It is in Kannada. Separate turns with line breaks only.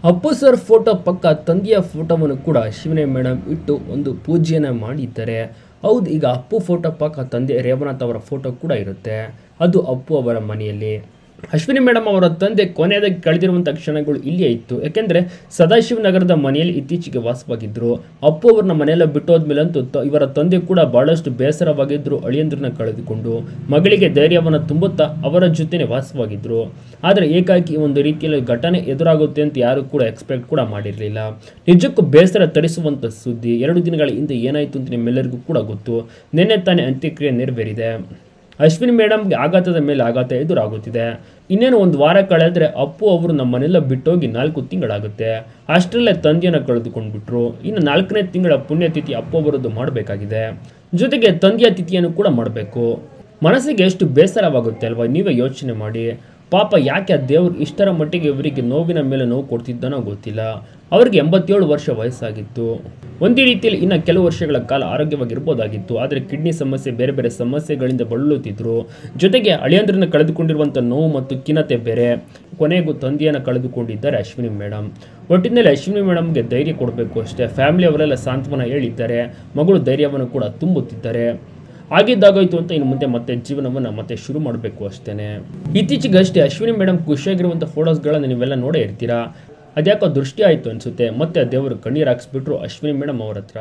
ಅಪ್ಪು ಸರ್ ಫೋಟೋ ಪಕ್ಕ ತಂದೆಯ ಫೋಟೋವನ್ನು ಕೂಡ ಅಶ್ವಿನಿ ಮೇಡಮ್ ಇಟ್ಟು ಒಂದು ಪೂಜೆಯನ್ನು ಮಾಡಿದ್ದಾರೆ. ಹೌದು, ಈಗ ಅಪ್ಪು ಫೋಟೋ ಪಕ್ಕ ತಂದೆ ರೇವನಾಥ್ ಅವರ ಫೋಟೋ ಕೂಡ ಇರುತ್ತೆ. ಅದು ಅಪ್ಪು ಅವರ ಮನೆಯಲ್ಲಿ. ಅಶ್ವಿನಿ ಮೇಡಮ್ ಅವರ ತಂದೆ ಕೊನೆಯದಾಗಿ ಕಳೆದಿರುವಂಥ ಕ್ಷಣಗಳು ಇಲ್ಲಿಯೇ ಇತ್ತು. ಯಾಕೆಂದರೆ ಸದಾಶಿವನಗರದ ಮನೆಯಲ್ಲಿ ಇತ್ತೀಚೆಗೆ ವಾಸವಾಗಿದ್ದರು. ಅಪ್ಪು ಅವ್ರನ್ನ ಮನೆಯಲ್ಲ ಬಿಟ್ಟೋದ್ಮೇಲಂತೂ ಇವರ ತಂದೆ ಕೂಡ ಬಹಳಷ್ಟು ಬೇಸರವಾಗಿದ್ದರು. ಅಳಿಯಂದ್ರನ್ನ ಕಳೆದುಕೊಂಡು ಮಗಳಿಗೆ ಧೈರ್ಯವನ್ನು ತುಂಬುತ್ತಾ ಅವರ ಜೊತೆನೇ ವಾಸವಾಗಿದ್ದರು. ಆದರೆ ಏಕಾಏಕಿ ಒಂದು ರೀತಿಯಲ್ಲಿ ಘಟನೆ ಎದುರಾಗುತ್ತೆ ಅಂತ ಯಾರು ಕೂಡ ಎಕ್ಸ್ಪೆಕ್ಟ್ ಕೂಡ ಮಾಡಿರಲಿಲ್ಲ. ನಿಜಕ್ಕೂ ಬೇಸರ ತರಿಸುವಂಥ ಸುದ್ದಿ. 2 ದಿನಗಳ ಹಿಂದೆ ಏನಾಯಿತು ಅಂತ ನಿಮ್ಮೆಲ್ಲರಿಗೂ ಕೂಡ ಗೊತ್ತು. ನಿನ್ನೆ ತಾನೇ ಅಂತ್ಯಕ್ರಿಯೆ ನೆರವೇರಿದೆ. ಅಶ್ವಿನಿ ಮೇಡಮ್ಗೆ ಆಘಾತದ ಮೇಲೆ ಆಘಾತ ಎದುರಾಗುತ್ತಿದೆ. ಇನ್ನೇನು ಒಂದು ವಾರ ಕಳೆದರೆ ಅಪ್ಪು ಅವರು ನಮ್ಮನ್ನೆಲ್ಲ ಬಿಟ್ಟೋಗಿ 4 ತಿಂಗಳಾಗುತ್ತೆ. ಅಷ್ಟರಲ್ಲೇ ತಂದೆಯನ್ನು ಕಳೆದುಕೊಂಡ್ಬಿಟ್ರು. ಇನ್ನು 4ನೇ ತಿಂಗಳ ಪುಣ್ಯತಿಥಿ ಅಪ್ಪು ಅವರದ್ದು ಮಾಡಬೇಕಾಗಿದೆ. ಜೊತೆಗೆ ತಂದೆಯ ತಿಥಿಯನ್ನು ಕೂಡ ಮಾಡಬೇಕು. ಮನಸ್ಸಿಗೆ ಎಷ್ಟು ಬೇಸರವಾಗುತ್ತೆ ಅಲ್ವಾ? ನೀವೇ ಯೋಚನೆ ಮಾಡಿ. ಪಾಪ ಯಾಕೆ ಆ ದೇವರು ಇಷ್ಟರ ಮಟ್ಟಿಗೆ ಇವರಿಗೆ ನೋವಿನ ಮೇಲೆ ನೋವು ಕೊಡ್ತಿದ್ದಾನೋ ಗೊತ್ತಿಲ್ಲ. ಅವರಿಗೆ 87 ವರ್ಷ ವಯಸ್ಸಾಗಿತ್ತು. ಒಂದೇ ರೀತಿಯಲ್ಲಿ ಇನ್ನು ಕೆಲವು ವರ್ಷಗಳ ಕಾಲ ಆರೋಗ್ಯವಾಗಿರ್ಬೋದಾಗಿತ್ತು. ಆದರೆ ಕಿಡ್ನಿ ಸಮಸ್ಯೆ, ಬೇರೆ ಬೇರೆ ಸಮಸ್ಯೆಗಳಿಂದ ಬಳಲುತ್ತಿದ್ದರು. ಜೊತೆಗೆ ಅಳಿಯಂದ್ರನ್ನ ಕಳೆದುಕೊಂಡಿರುವಂಥ ನೋವು ಮತ್ತು ಖಿನ್ನತೆ ಬೇರೆ. ಕೊನೆಗೂ ತಂದೆಯನ್ನು ಕಳೆದುಕೊಂಡಿದ್ದಾರೆ ಅಶ್ವಿನಿ ಮೇಡಮ್. ಒಟ್ಟಿನಲ್ಲಿ ಅಶ್ವಿನಿ ಮೇಡಮ್ಗೆ ಧೈರ್ಯ ಕೊಡಬೇಕು ಅಷ್ಟೇ. ಫ್ಯಾಮಿಲಿ ಅವರೆಲ್ಲ ಸಾಂತ್ವನ ಹೇಳಿದ್ದಾರೆ. ಮಗಳು ಧೈರ್ಯವನ್ನು ಕೂಡ ತುಂಬುತ್ತಿದ್ದಾರೆ. ಆಗಿದ್ದಾಗೋಯ್ತು ಅಂತ ಇನ್ನು ಮುಂದೆ ಮತ್ತೆ ಜೀವನವನ್ನು ಮತ್ತೆ ಶುರು ಮಾಡಬೇಕು ಅಷ್ಟೇ. ಇತ್ತೀಚೆಗೆ ಅಷ್ಟೇ ಅಶ್ವಿನಿ ಮೇಡಮ್ ಖುಷಿಯಾಗಿರುವಂಥ ಫೋಟೋಸ್ಗಳನ್ನು ನೀವೆಲ್ಲ ನೋಡೇ ಇರ್ತೀರಾ. ಅದ್ಯಾಕೋ ದೃಷ್ಟಿ ಆಯಿತು ಅನಿಸುತ್ತೆ. ಮತ್ತೆ ದೇವರು ಕಣ್ಣೀರು ಹಾಕ್ಸ್ಬಿಟ್ರು ಅಶ್ವಿನಿ ಮೇಡಮ್ ಅವ್ರ ಹತ್ರ.